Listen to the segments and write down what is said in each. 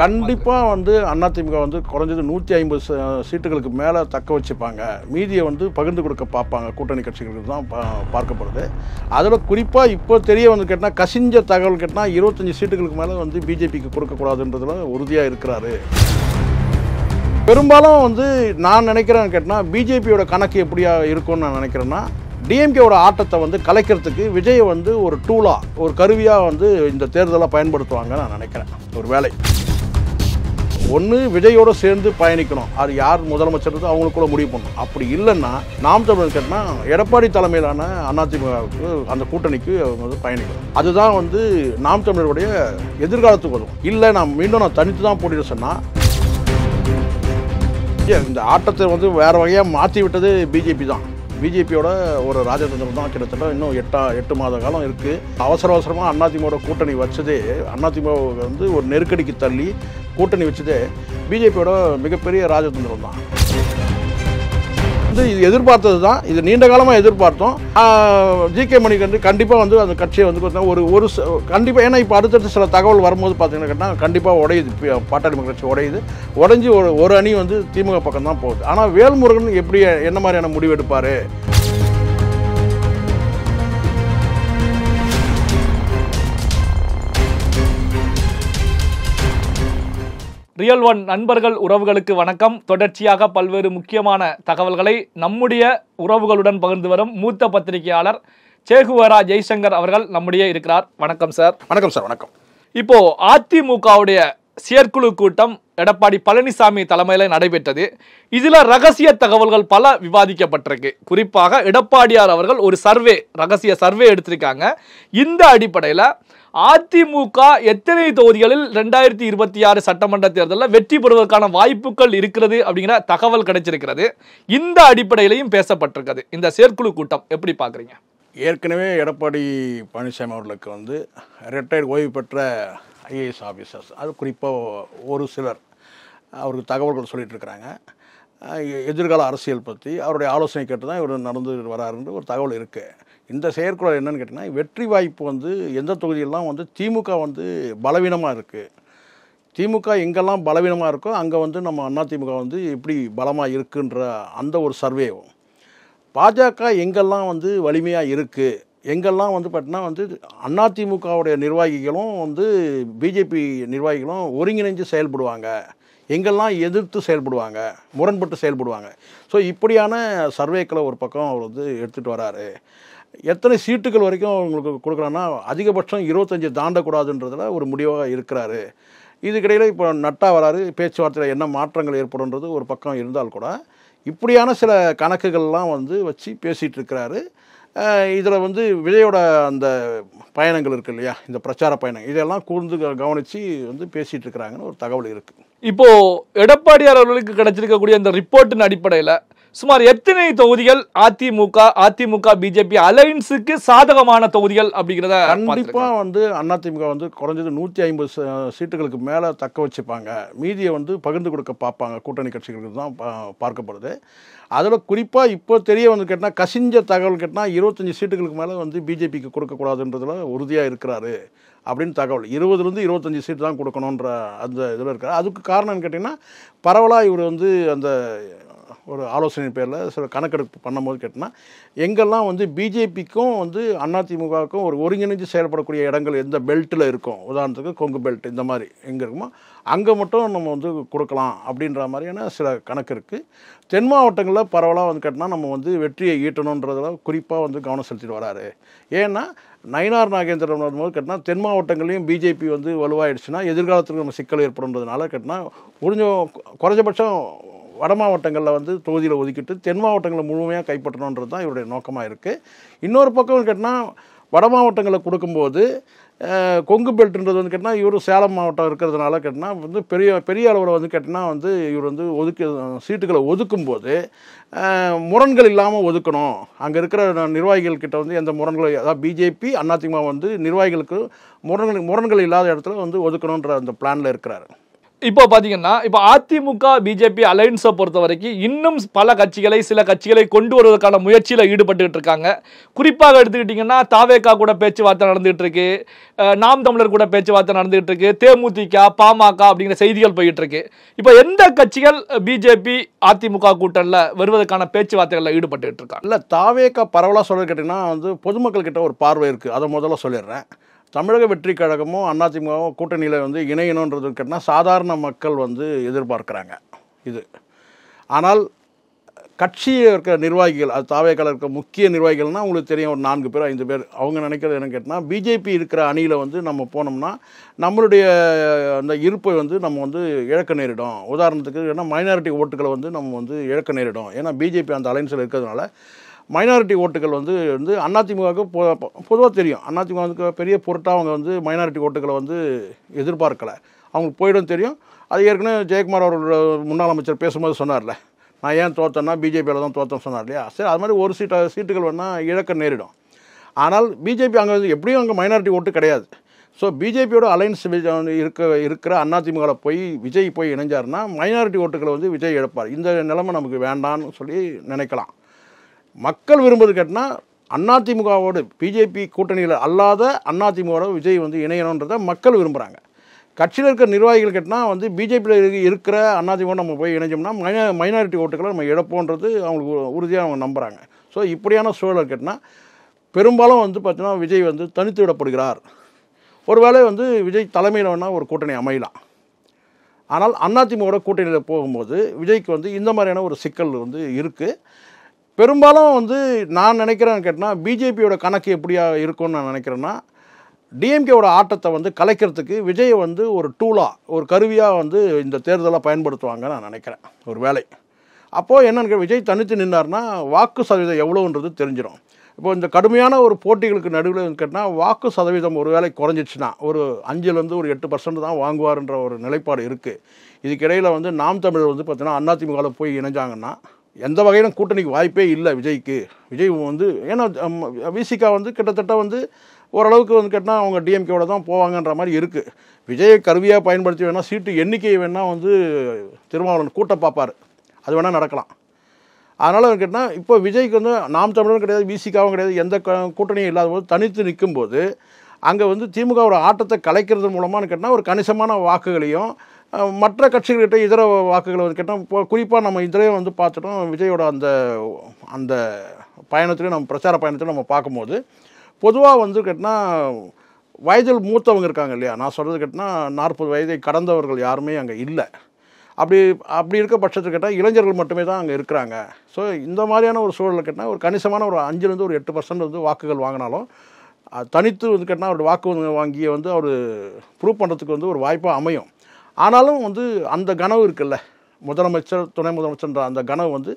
கண்டிப்பாக வந்து அதிமுக வந்து குறைஞ்சது 150 சீட்டுகளுக்கு மேலே தக்க வச்சுப்பாங்க. மீதியை வந்து பகிர்ந்து கொடுக்க பார்ப்பாங்க. கூட்டணி கட்சிகளுக்கு தான் பார்க்கப்படுது. அதில் குறிப்பாக இப்போ தெரிய வந்து கேட்டால் கசிஞ்ச தகவல் கேட்டால் 25 சீட்டுகளுக்கு மேலே வந்து பிஜேபிக்கு கொடுக்கக்கூடாதுன்றதுல உறுதியாக இருக்கிறாரு. பெரும்பாலும் வந்து நான் நினைக்கிறேன்னு கேட்டால் பிஜேபியோட கணக்கு எப்படியா இருக்கும்னு நான் நினைக்கிறேன்னா, டிஎம்கேவோட ஆட்டத்தை வந்து கலைக்கிறதுக்கு விஜயை வந்து ஒரு டூலாக ஒரு கருவியாக வந்து இந்த தேர்தலை பயன்படுத்துவாங்கன்னு நான் நினைக்கிறேன். ஒரு வேலை ஒன்று விஜயோடு சேர்ந்து பயணிக்கணும். அது யார் முதலமைச்சர் அவங்களுக்கு கூட முடிவு பண்ணணும். அப்படி இல்லைன்னா நாம் தமிழர் கேட்டால் எடப்பாடி தலைமையிலான அதிமுகவுக்கு அந்த கூட்டணிக்கு அவங்க வந்து பயணிக்கணும். அதுதான் வந்து நாம் தமிழருடைய எதிர்காலத்துக்கு வரும். இல்லை நான் தனித்து தான் போட்டிட்டு சொன்னால் இந்த ஆட்டத்தை வந்து வேறு வகையாக மாற்றி விட்டது பிஜேபி தான். பிஜேபியோட ஒரு ராஜதந்திரம் தான். கிட்டத்தட்ட இன்னும் 8 மாத காலம் இருக்குது. அவசரமாக அதிமுக கூட்டணி வச்சதே, அதிமுக வந்து ஒரு நெருக்கடிக்கு தள்ளி கூட்டணி வச்சதே பிஜேபியோட மிகப்பெரிய ராஜதந்திரம் தான். இது எதிர்பார்த்தது தான். இது நீண்ட காலமாக எதிர்பார்த்தோம். ஜிகே மணிகண்டன் கண்டிப்பாக வந்து அந்த கட்சியை வந்து பார்த்தீங்கன்னா ஒரு கண்டிப்பாக, ஏன்னா இப்போ அடுத்தடுத்து சில தகவல் வரும்போது பார்த்தீங்கன்னா கேட்டால் கண்டிப்பாக உடையுது. பாட்டாளி மக்கள் கட்சி உடைஞ்சு ஒரு அணி வந்து திமுக பக்கம் தான் போகுது. ஆனால் வேல்முருகன் எப்படி என்ன மாதிரியான முடிவு எடுப்பார்? ரியல் ஒன் நண்பர்கள் உறவுகளுக்கு வணக்கம். தொடர்ச்சியாக பல்வேறு முக்கியமான தகவல்களை நம்முடைய உறவுகளுடன் பகிர்ந்து வரும் மூத்த பத்திரிகையாளர் சேகுவரா ஜெய்சங்கர் அவர்கள் நம்முடைய இருக்கிறார். வணக்கம் சார். வணக்கம் சார். வணக்கம். இப்போ அதிமுகவுடைய செயற்குழு கூட்டம் எடப்பாடி பழனிசாமி தலைமையில் நடைபெற்றது. இதுல ரகசிய தகவல்கள் பல விவாதிக்கப்பட்டிருக்கு. குறிப்பாக எடப்பாடியார் அவர்கள் ஒரு ரகசிய சர்வே எடுத்திருக்காங்க. இந்த அடிப்படையில் அதிமுக எத்தனை தொகுதிகளில் 2026 சட்டமன்ற தேர்தலில் வெற்றி பெறுவதற்கான வாய்ப்புகள் இருக்கிறது அப்படிங்கிற தகவல் கிடைச்சிருக்கிறது. இந்த அடிப்படையிலையும் பேசப்பட்டிருக்கிறது. இந்த செயற்குழு கூட்டம் எப்படி பார்க்குறீங்க? ஏற்கனவே எடப்பாடி பழனிசாமி அவர்களுக்கு வந்து ரிட்டையர்ட் ஓய்வு பெற்ற ஐஏஎஸ் ஆஃபீஸர்ஸ், அது குறிப்பாக ஒரு சிலர் அவருக்கு தகவல்கள் சொல்லிகிட்டு இருக்கிறாங்க. எதிர்கால அரசியல் பற்றி அவருடைய ஆலோசனை கேட்டு தான் இவர் நடந்து வராருன்ற ஒரு தகவல் இருக்குது. இந்த செயற்குழு என்னென்னு கேட்டிங்கன்னா, வெற்றி வாய்ப்பு வந்து எந்த தொகுதியெல்லாம் வந்து திமுக வந்து பலவீனமாக இருக்குது, திமுக எங்கெல்லாம் பலவீனமாக இருக்கோ அங்கே வந்து நம்ம அதிமுக வந்து எப்படி பலமாக இருக்குன்ற அந்த ஒரு சர்வேவும், பாஜக எங்கெல்லாம் வந்து வலிமையாக இருக்குது, எங்கெல்லாம் வந்து பார்த்தீங்கன்னா வந்து அதிமுகவுடைய நிர்வாகிகளும் வந்து பிஜேபி நிர்வாகிகளும் ஒருங்கிணைஞ்சு செயல்படுவாங்க, எங்கெல்லாம் எதிர்த்து செயல்படுவாங்க, முரண்பட்டு செயல்படுவாங்க. ஸோ இப்படியான சர்வேக்களை ஒரு பக்கம் அவர் வந்து எடுத்துகிட்டு வராரு. எத்தனை சீட்டுகள் வரைக்கும் அவங்களுக்கு கொடுக்குறாங்கன்னா அதிகபட்சம் 25 தாண்டக்கூடாதுன்றதில் ஒரு முடிவாக இருக்கிறாரு. இதுக்கிடையில் இப்போ நட்டா வராரு, பேச்சுவார்த்தையில் என்ன மாற்றங்கள் ஏற்படுன்றது ஒரு பக்கம் இருந்தால் கூட இப்படியான சில கணக்குகள்லாம் வந்து வச்சு பேசிகிட்டு இருக்கிறாரு. இதில் வந்து விஜயோட அந்த பயணங்கள் இருக்குது இல்லையா, இந்த பிரச்சார பயணம், இதெல்லாம் கூர்ந்து கவனித்து வந்து பேசிகிட்டு இருக்கிறாங்கன்னு ஒரு தகவல் இருக்குது. இப்போது எடப்பாடியார் அவர்களுக்கு கிடைச்சிருக்கக்கூடிய இந்த ரிப்போர்ட்டின் அடிப்படையில் சுமார் எத்தனை தொகுதிகள் அதிமுக பிஜேபி அலையன்ஸுக்கு சாதகமான தொகுதிகள் அப்படிங்கிறத கண்டிப்பாக வந்து அதிமுக வந்து குறைஞ்சது 150 சீட்டுகளுக்கு மேலே தக்க வச்சுப்பாங்க. மீதியை வந்து பகிர்ந்து கொடுக்க பார்ப்பாங்க. கூட்டணி கட்சிகளுக்கு தான் பார்க்கப்படுது. அதில் குறிப்பாக இப்போ தெரிய வந்து கேட்டால் கசிஞ்ச தகவல் கேட்டால் 25 சீட்டுகளுக்கு மேலே வந்து பிஜேபிக்கு கொடுக்கக்கூடாதுன்றதுல உறுதியாக இருக்கிறாரு அப்படின்னு தகவல். 20லேருந்து 25 சீட்டு தான் கொடுக்கணுன்ற அந்த இதில் இருக்கார். அதுக்கு காரணம்னு கேட்டிங்கன்னா, பரவலாக இவர் வந்து அந்த ஒரு ஆலோசனை பேரில் சில கணக்கெடுப்பு பண்ணும்போது கேட்டிங்கன்னா, எங்கெல்லாம் வந்து பிஜேபிக்கும் வந்து அதிமுகவுக்கும் ஒரு ஒருங்கிணைஞ்சு செயல்படக்கூடிய இடங்கள் எந்த பெல்ட்டில் இருக்கும், உதாரணத்துக்கு கொங்கு பெல்ட் இந்த மாதிரி எங்கே இருக்குமோ அங்கே மட்டும் நம்ம வந்து கொடுக்கலாம் அப்படின்ற மாதிரியான சில கணக்கு இருக்குது. தென் மாவட்டங்களில் பரவலாக வந்து கேட்டினா நம்ம வந்து வெற்றியை ஈட்டணுன்றதில் குறிப்பாக வந்து கவனம் செலுத்திட்டு வராரு. ஏன்னா நயினார் நாகேந்திரன் வரும்போது கேட்டினா தென் மாவட்டங்களையும் பிஜேபி வந்து வலுவாயிடுச்சுன்னா எதிர்காலத்துக்கு நம்ம சிக்கல் ஏற்படுன்றதுனால கேட்டினா குறைஞ்சபட்சம் வட மாவட்டங்களில் வந்து தொகுதியில் ஒதுக்கிட்டு தென் மாவட்டங்களை முழுமையாக கைப்பற்றணுன்றது தான் இவருடைய நோக்கமாக இருக்குது. இன்னொரு பக்கம் கேட்டால் வட மாவட்டங்களில் கொடுக்கும்போது கொங்கு பெல்ட்ன்றது வந்து கேட்டால் இவர் சேலம் மாவட்டம் இருக்கிறதுனால கேட்டால் வந்து பெரிய அளவில் வந்து கேட்டால் வந்து இவர் வந்து சீட்டுகளை ஒதுக்கும்போது முரண்கள் இல்லாமல் ஒதுக்கணும். அங்கே இருக்கிற நிர்வாகிகள்கிட்ட வந்து எந்த முரண்கள், அதாவது பிஜேபி அதிமுக வந்து நிர்வாகிகளுக்கு முரண்கள் இல்லாத இடத்துல வந்து ஒதுக்கணுன்ற அந்த பிளானில் இருக்கிறாரு. இப்போ பாத்தீங்கன்னா இப்போ அதிமுக பிஜேபி அலைன்ஸை பொறுத்த வரைக்கும் இன்னும் பல கட்சிகளை சில கட்சிகளை கொண்டு வருவதற்கான முயற்சியில் ஈடுபட்டு இருக்காங்க. குறிப்பாக எடுத்துக்கிட்டீங்கன்னா தாவேகா கூட பேச்சுவார்த்தை நடந்துகிட்டு இருக்கு, நாம் தமிழர் கூட பேச்சுவார்த்தை நடந்துகிட்டு இருக்கு, தேமுதிக பாமக அப்படிங்கிற செய்திகள் போயிட்டு இருக்கு. இப்போ எந்த கட்சிகள் பிஜேபி அதிமுக கூட்டணியில் வருவதற்கான பேச்சுவார்த்தைகளில் ஈடுபட்டு இருக்காங்க? இல்லை, தாவேகா பரவலாக சொல்ல கேட்டிங்கன்னா வந்து பொதுமக்கள் கிட்ட ஒரு பார்வை இருக்குது. அதை முதல்ல சொல்லிடுறேன். தமிழக வெற்றி கழகமும் அதிமுகவும் கூட்டணியில் வந்து இணையணுன்றது கேட்டால் சாதாரண மக்கள் வந்து எதிர்பார்க்குறாங்க இது. ஆனால் கட்சியில் இருக்கிற நிர்வாகிகள், அது தாவேக்கால இருக்க முக்கிய நிர்வாகிகள்னால் உங்களுக்கு தெரியும், ஒரு 4 பேர் 5 பேர், அவங்க நினைக்கிறது என்னன்னு கேட்டால் பிஜேபி இருக்கிற அணியில் வந்து நம்ம போனோம்னா நம்மளுடைய அந்த இருப்பை வந்து நம்ம வந்து இழக்க நேரிடும். உதாரணத்துக்கு ஏன்னா மைனாரிட்டி ஓட்டுகளை வந்து நம்ம வந்து இழக்க நேரிடும். ஏன்னா பிஜேபி அந்த அலைன்ஸில் இருக்கிறதுனால மைனாரிட்டி ஓட்டுகள் வந்து அதிமுகவுக்கு பொதுவாக தெரியும். அதிமுகவுக்கு பெரிய பொருட்டாக அவங்க வந்து மைனாரிட்டி ஓட்டுகளை வந்து எதிர்பார்க்கலை, அவங்களுக்கு போயிடும் தெரியும். அது ஏற்கனவே ஜெயக்குமார் அவர்கள் முன்னாள் அமைச்சர் பேசும்போது சொன்னார்ல, நான் ஏன் தோற்றேன்னா பிஜேபியில் தான் தோற்றேன்னு சொன்னார் இல்லையா. சரி, அது மாதிரி ஒரு சீட்டுகள் வேணால் இழக்க நேரிடும். ஆனால் பிஜேபி அங்கே வந்து எப்படியும் அங்கே மைனாரிட்டி ஓட்டு கிடையாது. ஸோ பிஜேபியோட அலைன்ஸ் இருக்கிற அதிமுகவில் போய் விஜய் போய் இணைஞ்சாருன்னா மைனாரிட்டி ஓட்டுகளை வந்து விஜய் இழப்பார். இந்த நிலைமை நமக்கு வேண்டான்னு சொல்லி நினைக்கலாம். மக்கள் விரும்புவது கேட்டால் அதிமுகவோடு பிஜேபி கூட்டணியில் அல்லாத அதிமுகவோட விஜய் வந்து இணையணுன்றதை மக்கள் விரும்புகிறாங்க. கட்சியில் இருக்கிற நிர்வாகிகள் கேட்டால் வந்து பிஜேபியில் இருக்கிற அதிமுக நம்ம போய் இணைஞ்சோம்னா மைனாரிட்டி ஓட்டுகளை நம்ம இழப்போன்றது அவங்களுக்கு உறுதியாக அவங்க நம்புகிறாங்க. ஸோ இப்படியான சூழல் கேட்டால் பெரும்பாலும் வந்து பார்த்தீங்கன்னா விஜய் வந்து தனித்து விடப்படுகிறார். ஒருவேளை வந்து விஜய் தலைமையில் வேணால் ஒரு கூட்டணி அமையலாம். ஆனால் அதிமுகவோட கூட்டணியில் போகும்போது விஜய்க்கு வந்து இந்த மாதிரியான ஒரு சிக்கல் வந்து இருக்குது. பெரும்பாலும் வந்து நான் நினைக்கிறேன்னு கேட்டால் பிஜேபியோட கணக்கு எப்படியா இருக்கும்னு நான் நினைக்கிறேன்னா, டிஎம்கேவோட ஆட்டத்தை வந்து கலைக்கிறதுக்கு விஜயை வந்து ஒரு டூலாக, ஒரு கருவியாக வந்து இந்த தேர்தலை பயன்படுத்துவாங்க நான் நினைக்கிறேன் ஒரு வேளை. அப்போது என்னென்னு விஜய் தனித்து நின்னார்னா வாக்கு சதவீதம் எவ்வளோன்றது தெரிஞ்சிடும். இப்போ இந்த கடுமையான ஒரு போட்டிகளுக்கு நடுவில் கேட்டால் வாக்கு சதவீதம் ஒரு வேளை குறைஞ்சிச்சுன்னா ஒரு 5லேருந்து ஒரு 8% தான் வாங்குவார்ன்ற ஒரு நிலைப்பாடு இருக்குது. இதுக்கிடையில் வந்து நாம் தமிழர் வந்து பார்த்தீங்கன்னா அதிமுகவில் போய் இணைஞ்சாங்கன்னா எந்த வகையிலும் கூட்டணிக்கு வாய்ப்பே இல்லை விஜய்க்கு. விஜய் வந்து ஏன்னா விசிகா வந்து கிட்டத்தட்ட வந்து ஓரளவுக்கு வந்து கேட்டால் அவங்க டிஎம்கேவோட தான் போவாங்கன்ற மாதிரி இருக்குது. விஜயை கருவியாக பயன்படுத்தி வேணால் சீட்டு எண்ணிக்கையை வேணால் வந்து திருமாவளவன் கூட்ட பார்ப்பார், அது வேணால் நடக்கலாம். அதனால் கேட்டால் இப்போ விஜய்க்கு வந்து நாம் தமிழரும் கிடையாது, விசிகாவும் கிடையாது, எந்த கூட்டணியும் இல்லாத போது தனித்து நிற்கும்போது அங்கே வந்து திமுகவோட ஆட்டத்தை கலைக்கிறது மூலமானு கேட்டால் ஒரு கணிசமான வாக்குகளையும் மற்ற கட்சிகள்கிட்ட இதர வாக்குகளை வந்து கேட்டால் இப்போ குறிப்பாக நம்ம இதிலே வந்து பார்த்துட்டோம். விஜயோட அந்த அந்த பயணத்துலேயும் நம்ம பிரச்சார பயணத்திலையும் நம்ம பார்க்கும்போது பொதுவாக வந்து கேட்டால் வயதில் மூத்தவங்க இருக்காங்க இல்லையா, நான் சொல்கிறது கேட்டால் 40 வயதை கடந்தவர்கள் யாருமே அங்கே இல்லை. அப்படி இருக்க பட்சத்தில் கேட்டால் இளைஞர்கள் மட்டுமே தான் அங்கே இருக்கிறாங்க. ஸோ இந்த மாதிரியான ஒரு சூழலில் கேட்டால் ஒரு கணிசமான ஒரு 5லேருந்து ஒரு 8% வந்து வாக்குகள் வாங்கினாலும் தனித்து வந்து கேட்டால் அவருடைய வாக்கு வாங்கிய வந்து அவர் ப்ரூவ் பண்ணுறதுக்கு வந்து ஒரு வாய்ப்பாக அமையும். ஆனாலும் வந்து அந்த கனவு இருக்குல்ல, முதலமைச்சர் துணை முதலமைச்சர்ன்ற அந்த கனவு வந்து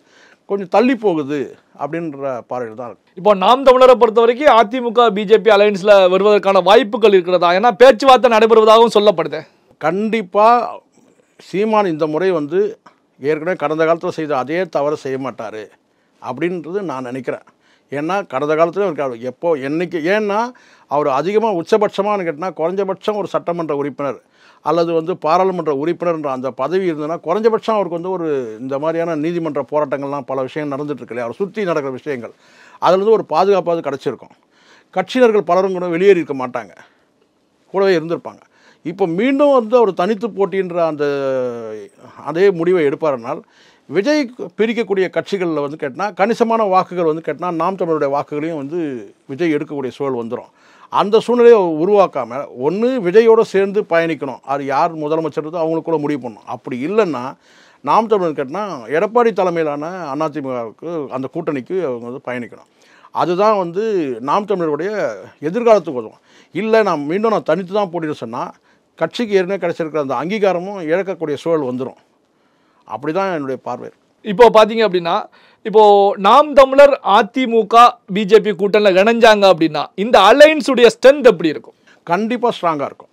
கொஞ்சம் தள்ளி போகுது அப்படின்ற பார்வையில் தான் இருக்குது. இப்போ நாம் தமிழரை பொறுத்த வரைக்கும் அதிமுக பிஜேபி அலையன்ஸில் வருவதற்கான வாய்ப்புகள் இருக்கிறதா? ஏன்னா பேச்சுவார்த்தை நடைபெறுவதாகவும் சொல்லப்படுது. கண்டிப்பாக சீமான் இந்த முறை வந்து ஏற்கனவே கடந்த காலத்தில் செய்த அதே தவறு செய்ய மாட்டார் அப்படின்றது நான் நினைக்கிறேன். ஏன்னா கடந்த காலத்தில் இருக்கார் எப்போ என்னைக்கு, ஏன்னா அவர் அதிகமாக உச்சபட்சமானு கேட்டால் குறைஞ்சபட்சம் ஒரு சட்டமன்ற உறுப்பினர் அல்லது வந்து பாராளுமன்ற உறுப்பினர்ன்ற அந்த பதவி இருந்ததுன்னா குறைஞ்சபட்சம் அவருக்கு வந்து ஒரு இந்த மாதிரியான நீதிமன்ற போராட்டங்கள்லாம் பல விஷயங்கள் நடந்துகிட்ருக்கு இல்லையா, அவர் சுற்றி நடக்கிற விஷயங்கள் அதில் வந்து ஒரு பாதுகாப்பாவது கிடச்சிருக்கும். கட்சியினர்கள் பலரும் கூட வெளியேறி இருக்க மாட்டாங்க, கூடவே இருந்திருப்பாங்க. இப்போ மீண்டும் வந்து அவர் தனித்து போட்டின்ற அந்த அதே முடிவை எடுப்பாருனால் விஜய் பிரிக்கக்கூடிய கட்சிகளில் வந்து கேட்டால் கணிசமான வாக்குகள் வந்து கேட்டால் நாம் தமிழருடைய வாக்குகளையும் வந்து விஜய் எடுக்கக்கூடிய சூழல் வந்துடும். அந்த சூழ்நிலையை உருவாக்காமல் ஒன்று விஜயோடு சேர்ந்து பயணிக்கணும், அது யார் முதலமைச்சர் அவங்களுக்குள்ள முடிவு பண்ணணும். அப்படி இல்லைன்னா நாம் தமிழர் கேட்டால் எடப்பாடி தலைமையிலான அதிமுகவுக்கு அந்த கூட்டணிக்கு அவங்க வந்து பயணிக்கணும். அதுதான் வந்து நாம் தமிழருடைய எதிர்காலத்துக்கு உதவும். இல்லை நான் தனித்து தான் போட்டின்னு சொன்னால் கட்சிக்கு ஏற்கனவே கிடைச்சிருக்கிற அந்த அங்கீகாரமும் இழக்கக்கூடிய சூழல் வந்துடும். அப்படி தான் என்னுடைய பார்வை. இப்போ பார்த்தீங்க அப்படின்னா, இப்போ நாம் தமிழர் அதிமுக பிஜேபி கூட்டணியில் இணைஞ்சாங்க அப்படின்னா இந்த அலைன்ஸுடைய ஸ்ட்ரென்த் எப்படி இருக்கும்? கண்டிப்பாக ஸ்ட்ராங்காக இருக்கும்.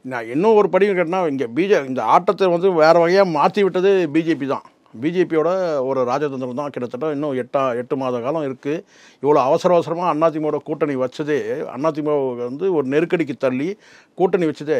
நான் இன்னும் ஒரு படி கேட்டால் இங்கே இந்த ஆட்டத்தை வந்து வேறு வகையாக மாற்றி விட்டது பிஜேபி தான். பிஜேபியோட ஒரு ராஜதந்திரம் தான். கிட்டத்தட்ட இன்னும் 8 மாத காலம் இருக்குது. இவ்வளோ அவசரமாக அதிமுகவோட கூட்டணி வச்சதே, அதிமுக வந்து ஒரு நெருக்கடிக்கு தள்ளி கூட்டணி வச்சதே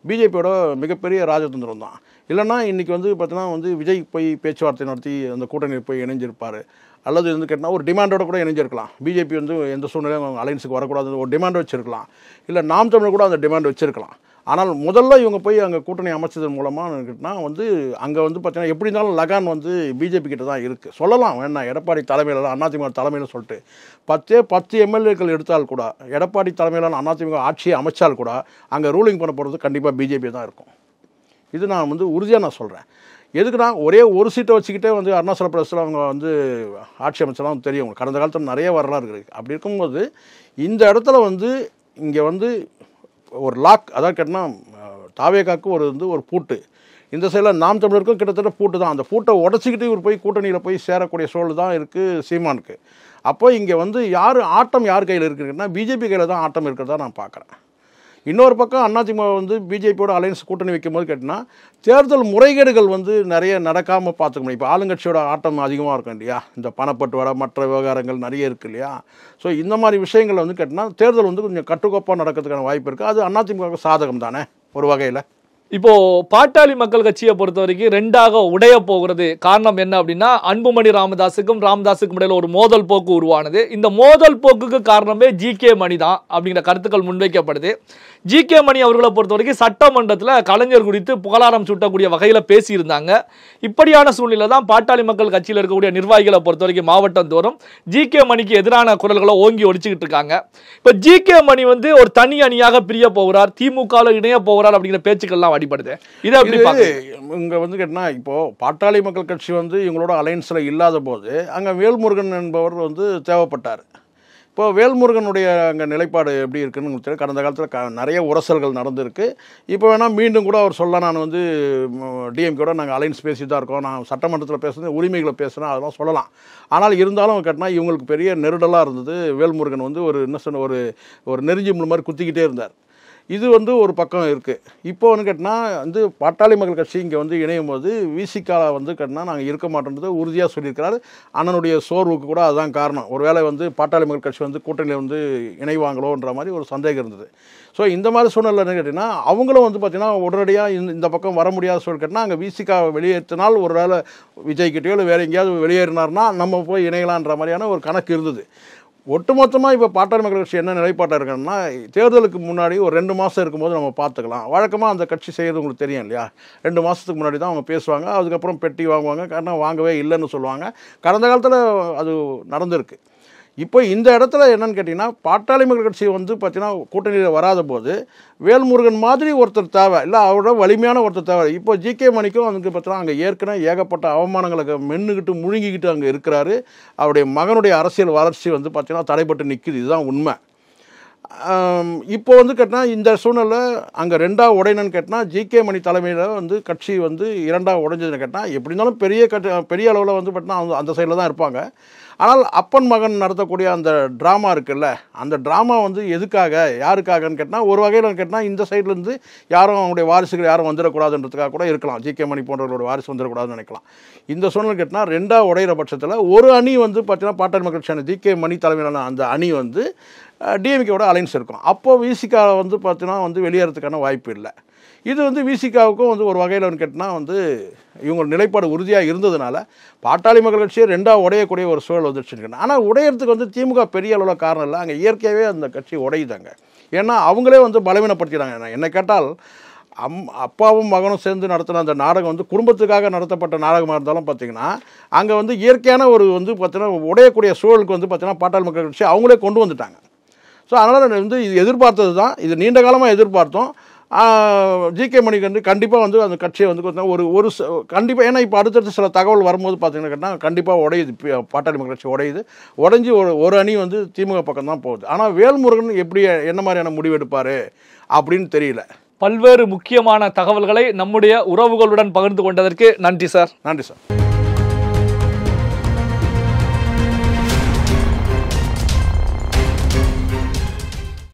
பிஜேபியோட மிகப்பெரிய ராஜதந்திரம் தான். இல்லைன்னா இன்றைக்கி வந்து பார்த்தீங்கன்னா வந்து விஜய் போய் பேச்சுவார்த்தை நடத்தி அந்த கூட்டணியில் போய் இணைஞ்சிருப்பார். அல்லது வந்து கேட்டால் ஒரு டிமாண்டோட கூட இணைஞ்சிருக்கலாம். பிஜேபி வந்து எந்த சூழ்நிலையும் அலைன்ஸுக்கு வரக்கூடாதுன்னு ஒரு டிமாண்ட் வச்சுருக்கலாம். இல்லை நாம் தமிழர் கூட அந்த டிமாண்ட் வச்சுருக்கலாம். ஆனால் முதல்ல இவங்க போய் அங்கே கூட்டணி அமைச்சதன் மூலமாக கேட்டால் வந்து அங்கே வந்து பார்த்தீங்கன்னா எப்படி இருந்தாலும் லகான் வந்து பிஜேபி கிட்ட தான் இருக்குது. சொல்லலாம் வேணாம் எடப்பாடி தலைமையில் அதிமுக தலைமையில் சொல்லிட்டு 10 எம்எல்ஏக்கள் எடுத்தால் கூட, எடப்பாடி தலைமையிலான அதிமுக ஆட்சியை அமைச்சால் கூட அங்கே ரூலிங் பண்ண போகிறது கண்டிப்பாக பிஜேபி தான் இருக்கும். இது நான் வந்து உறுதியாக நான் சொல்கிறேன். எதுக்குன்னா ஒரே ஒரு சீட்டை வச்சுக்கிட்டே வந்து அருணாச்சல பிரதேசத்தில் அவங்க வந்து ஆட்சி அமைச்சலாம் தெரியும். கடந்த காலத்தில் நிறைய வரலாறு இருக்குது. அப்படி இருக்கும்போது இந்த இடத்துல வந்து இங்கே வந்து ஒரு லாக், அதாவது கேட்டால் தாவேகாவுக்கு ஒரு பூட்டு, இந்த சைடில் நாம் தமிழருக்கும் கிட்டத்தட்ட பூட்டு தான். அந்த பூட்டை உடச்சிக்கிட்டு இவர் போய் கூட்டணியில் போய் சேரக்கூடிய சூழல் தான் இருக்குது சீமானுக்கு. அப்போ இங்கே வந்து ஆட்டம் யார் கையில் இருக்குன்னா பிஜேபி கையில் தான் ஆட்டம் இருக்கிறதா நான் பார்க்குறேன். இன்னொரு பக்கம் அதிமுக வந்து பிஜேபியோட அலையன்ஸ் கூட்டணி வைக்கும்போது கேட்டிங்கன்னா தேர்தல் முறைகேடுகள் வந்து நிறைய நடக்காமல் பார்த்துக்கணும். இப்போ ஆளுங்கட்சியோட ஆட்டம் அதிகமாக இருக்கும் இல்லையா, இந்த பணப்பட்டுவாடா மற்ற விவகாரங்கள் நிறைய இருக்குது இல்லையா. ஸோ இந்த மாதிரி விஷயங்கள் வந்து கேட்டிங்கன்னா தேர்தல் வந்து கொஞ்சம் கட்டுக்கோப்பாக நடக்கிறதுக்கான வாய்ப்பு இருக்குது. அது அதிமுக சாதகம் தானே ஒரு வகையில். இப்போ பாட்டாளி மக்கள் கட்சியை பொறுத்த வரைக்கும் 2ஆக உடைய போகிறது. காரணம் என்ன அப்படின்னா, அன்புமணி ராமதாஸுக்கும் இடையில ஒரு மோதல் போக்கு உருவானது. இந்த மோதல் போக்குக்கு காரணமே ஜி.கே. மணி தான் அப்படிங்கிற கருத்துக்கள் முன்வைக்கப்படுது. ஜி.கே. மணி அவர்களை பொறுத்த வரைக்கும் சட்டமன்றத்தில் கலைஞர் குறித்து புகழாரம் சூட்டக்கூடிய வகையில் பேசியிருந்தாங்க. இப்படியான சூழ்நிலை தான் பாட்டாளி மக்கள் கட்சியில் இருக்கக்கூடிய நிர்வாகிகளை பொறுத்த வரைக்கும் மாவட்டம் தோறும் ஜி.கே. மணிக்கு எதிரான குரல்களை ஓங்கி ஒடிச்சுக்கிட்டு இருக்காங்க. இப்போ ஜி.கே. மணி வந்து ஒரு தனி அணியாக பிரிய போகிறார், திமுகவில் இணைய போகிறார் அப்படிங்கிற பேச்சுக்கள்லாம் அடிப்படுது. இதை எப்படி இங்கே வந்து கேட்டால் இப்போது பாட்டாளி மக்கள் கட்சி வந்து இவங்களோட அலைன்ஸில் இல்லாத போது அங்கே வேல்முருகன் என்பவர் வந்து தேவைப்பட்டார். இப்போ வேல்முருகனுடைய அங்கே நிலைப்பாடு எப்படி இருக்குன்னு தெரியும். கடந்த காலத்தில் நிறைய உரசல்கள் நடந்திருக்கு. இப்போ வேணால் மீண்டும் கூட அவர் சொல்லலாம், நான் வந்து டிஎம்கேட நாங்கள் அலைன்ஸ் பேசி தான் இருக்கோம், நான் சட்டமன்றத்தில் பேசுகிறேன், உரிமைகளை பேசுகிறேன், அதெல்லாம் சொல்லலாம். ஆனால் இருந்தாலும் கேட்டால் இவங்களுக்கு பெரிய நெருடலாக இருந்தது. வேல்முருகன் வந்து என்ன சொன்ன ஒரு நெருஞ்சி முள் மாதிரி குத்திக்கிட்டே இருந்தார். இது வந்து ஒரு பக்கம் இருக்குது. இப்போ வந்து கேட்டால் வந்து பாட்டாளி மக்கள் கட்சி இங்கே வந்து இணையும் போது விசிகா வந்து கேட்டால் நாங்கள் இருக்க மாட்டோன்றதை உறுதியாக சொல்லியிருக்கிறாரு. அண்ணனுடைய சோர்வுக்கு கூட அதுதான் காரணம். ஒருவேளை வந்து பாட்டாளி மக்கள் கட்சி வந்து கூட்டணியில் வந்து இணைவாங்களோன்ற மாதிரி ஒரு சந்தேகம் இருந்தது. ஸோ இந்த மாதிரி சூழ்நிலை என்ன கேட்டிங்கன்னா அவங்களும் வந்து பார்த்திங்கன்னா உடனடியாக இந்த பக்கம் வர முடியாத சூழல் கேட்டால் அங்கே விசிகா வெளியேற்றினால் ஒரு வேளை விஜய்கிட்டயோ இல்லை வேறு எங்கேயாவது வெளியேறினார்னா நம்ம போய் இணையலான்ற மாதிரியான ஒரு கணக்கு இருந்தது. ஒட்டுமொத்தமாக இப்போ பாட்டாளி மக்கள் கட்சி என்ன நிலைப்பாட்டாக இருக்குன்னா, தேர்தலுக்கு முன்னாடி ஒரு 2 மாதம் இருக்கும்போது நம்ம பார்த்துக்கலாம். வழக்கமாக அந்த கட்சி செய்கிறது உங்களுக்கு தெரியும் இல்லையா, 2 மாதத்துக்கு முன்னாடி தான் அவங்க பேசுவாங்க. அதுக்கப்புறம் பெட்டி வாங்குவாங்க, காரணம் வாங்கவே இல்லைன்னு சொல்லுவாங்க. கடந்த காலத்தில் அது நடந்திருக்கு. இப்போ இந்த இடத்துல என்னன்னு கேட்டிங்கன்னா பாட்டாளி மக்கள் கட்சி வந்து பார்த்தீங்கன்னா கூட்டணியில் வராத போது வேல்முருகன் மாதிரி ஒருத்தர் தேவை, இல்லை அவரோட வலிமையான ஒருத்தர் தேவை. இப்போ ஜி.கே. மணிக்கும் அதுக்கு பார்த்தீங்கன்னா அங்கே ஏற்கனவே ஏகப்பட்ட அவமானங்களுக்கு மென்னுக்கிட்டு முழுங்கிக்கிட்டு அங்கே இருக்கிறாரு. அவருடைய மகனுடைய அரசியல் வளர்ச்சி வந்து பார்த்தீங்கன்னா தடைப்பட்டு நிற்குது. இதுதான் உண்மை. இப்போ வந்து கேட்டால் இந்த சூழ்நிலை அங்கே 2ஆக உடையணுன்னு கேட்டால் ஜி.கே. மணி தலைமையில் வந்து கட்சி வந்து 2ஆக உடைஞ்சதுன்னு கேட்டால் எப்படி இருந்தாலும் பெரிய அளவில் வந்து பார்த்தீங்கன்னா அந்த சைடில் தான் இருப்பாங்க. ஆனால் அப்பன் மகன் நடத்தக்கூடிய அந்த ட்ராமா இருக்குல்ல, அந்த ட்ராமா வந்து எதுக்காக யாருக்காகன்னு கேட்டால் ஒரு வகையில் கேட்டால் இந்த சைட்லேருந்து யாரும் அவங்களுடைய வாரிசுகள் யாரும் வந்துடக்கூடாதுன்றதுக்காக கூட இருக்கலாம். ஜி.கே. மணி போன்றவர்களோட வாரிசு வந்துடக்கூடாதுன்னு நினைக்கலாம். இந்த சூழ்நிலை கேட்டால் 2ஆக உடையிற பட்சத்தில் ஒரு அணி வந்து பார்த்தீங்கன்னா பாட்டாளி மக்கள் கட்சியான ஜி.கே. மணி தலைமையிலான அந்த அணி வந்து டிஎம்கேவோட அலைன்ஸ் இருக்கும். அப்போது விசிகா வந்து பார்த்தீங்கன்னா வந்து வெளியேறதுக்கான வாய்ப்பு இல்லை. இது வந்து விசிகாவுக்கும் வந்து ஒரு வகையில் கேட்டால் வந்து இவங்க நிலைப்பாடு உறுதியாக இருந்ததுனால பாட்டாளி மக்கள் கட்சியை 2ஆக உடையக்கூடிய ஒரு சூழல் வந்துடுச்சுன்னு. ஆனால் உடையிறதுக்கு வந்து திமுக பெரிய அளவில் காரணம் இல்லை, அங்கே இயற்கையாகவே அந்த கட்சி உடையுதாங்க. ஏன்னா அவங்களே வந்து பலவீனப்படுத்திடுறாங்க. என்னை கேட்டால் அப்பாவும் மகனும் சேர்ந்து நடத்தின அந்த நாடகம் வந்து குடும்பத்துக்காக நடத்தப்பட்ட நாடகமாக இருந்தாலும் பார்த்திங்கன்னா அங்கே வந்து இயற்கையான ஒரு வந்து பார்த்தீங்கன்னா உடையக்கூடிய சூழலுக்கு வந்து பார்த்தீங்கன்னா பாட்டாளி மக்கள் கட்சி அவங்களே கொண்டு வந்துட்டாங்க. ஸோ அதனால் வந்து இது எதிர்பார்த்தது தான், இது நீண்ட காலமாக எதிர்பார்த்தோம். ஜி.கே. மணிக்கு வந்து கண்டிப்பாக வந்து அந்த கட்சியை வந்து ஒரு கண்டிப்பாக, ஏன்னா இப்போ அடுத்தடுத்து சில தகவல் வரும்போது பார்த்தீங்கன்னா கேட்டால் கண்டிப்பாக உடையுது, பாட்டாளி மக்கள் கட்சி உடைஞ்சி ஒரு அணி வந்து திமுக பக்கம் தான் போகுது. ஆனால் வேல்முருகன் எப்படி என்ன மாதிரியான முடிவு எடுப்பார் அப்படின்னு தெரியல. பல்வேறு முக்கியமான தகவல்களை நம்முடைய உறவுகளுடன் பகிர்ந்து கொண்டதற்கு நன்றி சார். நன்றி சார்.